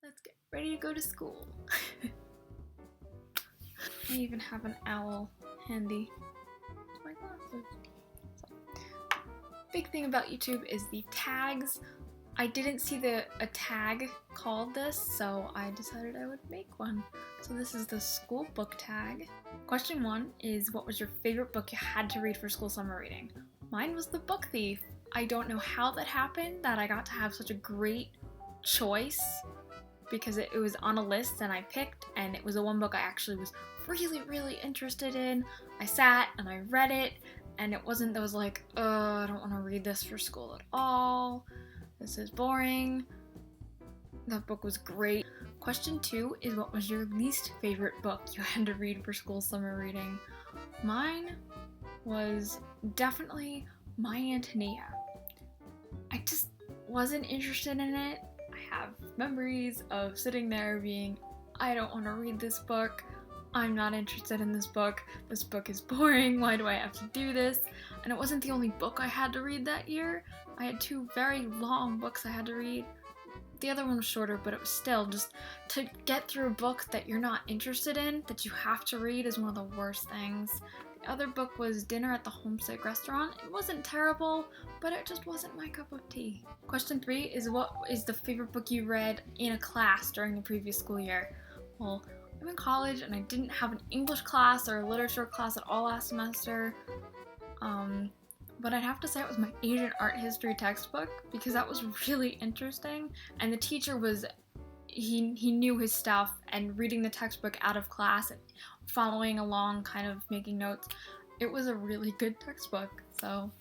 Let's get ready to go to school. I even have an owl handy. My glasses. So, big thing about YouTube is the tags. I didn't see a tag called this, so I decided I would make one. So this is the school book tag. Question 1 is, what was your favorite book you had to read for school summer reading? Mine was The Book Thief. I don't know how that happened, that I got to have such a great choice, because it was on a list and I picked, and it was the one book I actually was really interested in. I sat and I read it, and it wasn't that was like, I don't want to read this for school at all. This is boring. That book was great. Question 2 is, what was your least favorite book you had to read for school summer reading? Mine was definitely My Antonia. I just wasn't interested in it. I have memories of sitting there being, I don't want to read this book. I'm not interested in this book. This book is boring. Why do I have to do this? And it wasn't the only book I had to read that year. I had 2 very long books I had to read. The other one was shorter, but it was still just to get through a book that you're not interested in, that you have to read, is one of the worst things. The other book was Dinner at the Homesick Restaurant. It wasn't terrible, but it just wasn't my cup of tea. Question 3 is, what is the favorite book you read in a class during the previous school year? Well, I'm in college and I didn't have an English class or a literature class at all last semester. But I'd have to say it was my Asian art history textbook, because that was really interesting, and the teacher was, he knew his stuff, and reading the textbook out of class and following along, kind of making notes, it was a really good textbook. So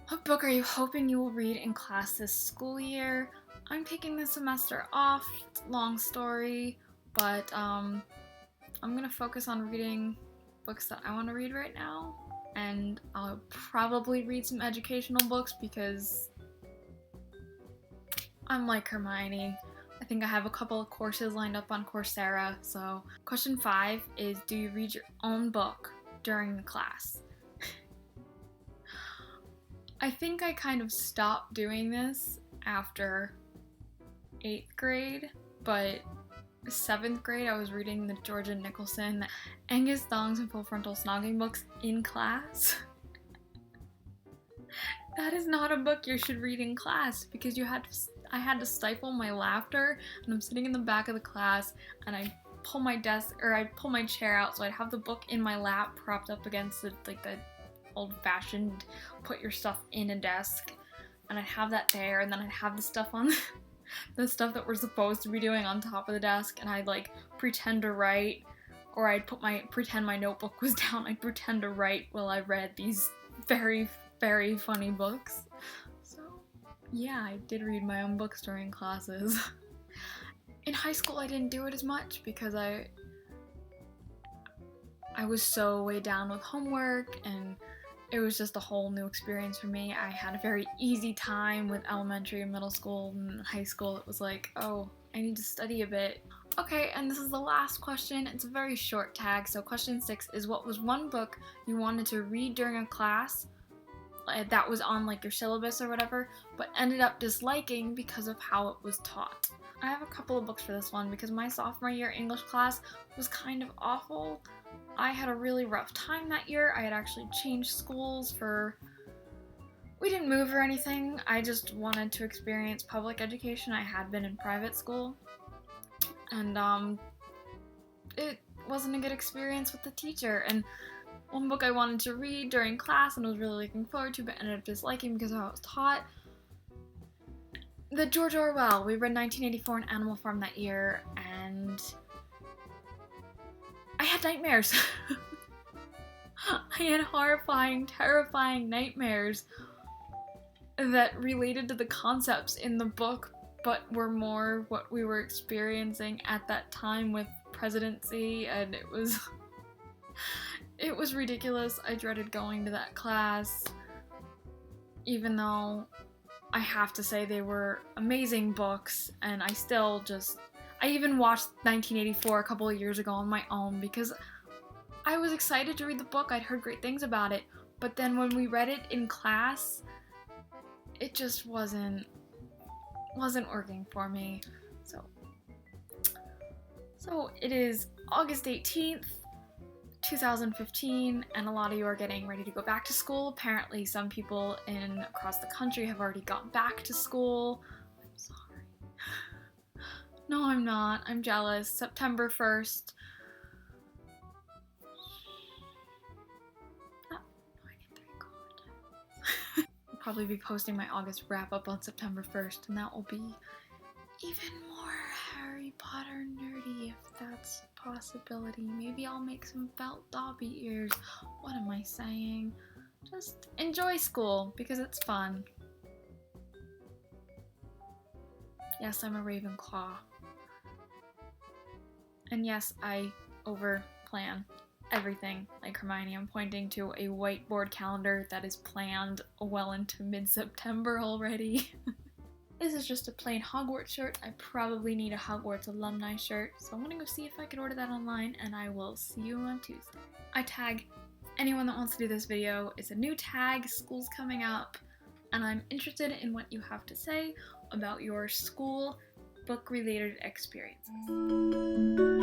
what book are you hoping you will read in class this school year? I'm taking this semester off. It's a long story, but I'm gonna focus on reading books that I want to read right now, and I'll probably read some educational books because I'm like Hermione. I think I have a couple of courses lined up on Coursera. So question 5 is, do you read your own book during the class? I think I kind of stopped doing this after 8th grade, but 7th grade I was reading the Georgia Nicholson Angus Thongs and Full Frontal Snogging books in class. That is not a book you should read in class, because I had to stifle my laughter, and I'm sitting in the back of the class and I pull my chair out so I'd have the book in my lap propped up against the old-fashioned put your stuff in a desk, and I'd have that there, and then I'd have the stuff on the stuff that we're supposed to be doing on top of the desk, and I'd pretend to write, or I'd pretend my notebook was down. I'd pretend to write while I read these very funny books. So yeah, I did read my own books during classes. In high school I didn't do it as much because I was so weighed down with homework, and it was just a whole new experience for me. I had a very easy time with elementary and middle school, and high school it was like, oh, I need to study a bit. Okay, and this is the last question. It's a very short tag. So question 6 is, what was one book you wanted to read during a class that was on your syllabus or whatever, but ended up disliking because of how it was taught? I have a couple of books for this one because my sophomore year English class was kind of awful. I had a really rough time that year. I had actually changed schools we didn't move or anything. I just wanted to experience public education. I had been in private school, and it wasn't a good experience with the teacher. And one book I wanted to read during class and was really looking forward to, but ended up disliking because of how it was taught, the George Orwell. We read 1984 and Animal Farm that year, and I had nightmares. I had horrifying, terrifying nightmares that related to the concepts in the book, but were more what we were experiencing at that time with presidency, and it was ridiculous. I dreaded going to that class, even though I have to say they were amazing books, and I even watched 1984 a couple of years ago on my own because I was excited to read the book. I'd heard great things about it, but then when we read it in class, it just wasn't working for me. So it is August 18th, 2015, and a lot of you are getting ready to go back to school. Apparently some people across the country have already gone back to school. I'm sorry. No, I'm not. I'm jealous. September 1st. I'll probably be posting my August wrap-up on September 1st, and that will be even more Harry Potter nerdy if that's a possibility. Maybe I'll make some felt Dobby ears. What am I saying? Just enjoy school because it's fun. Yes, I'm a Ravenclaw. And yes, I over-plan everything like Hermione. I'm pointing to a whiteboard calendar that is planned well into mid-September already. This is just a plain Hogwarts shirt. I probably need a Hogwarts alumni shirt, so I'm gonna go see if I can order that online, and I will see you on Tuesday. I tag anyone that wants to do this video. It's a new tag, school's coming up, and I'm interested in what you have to say about your school book-related experiences.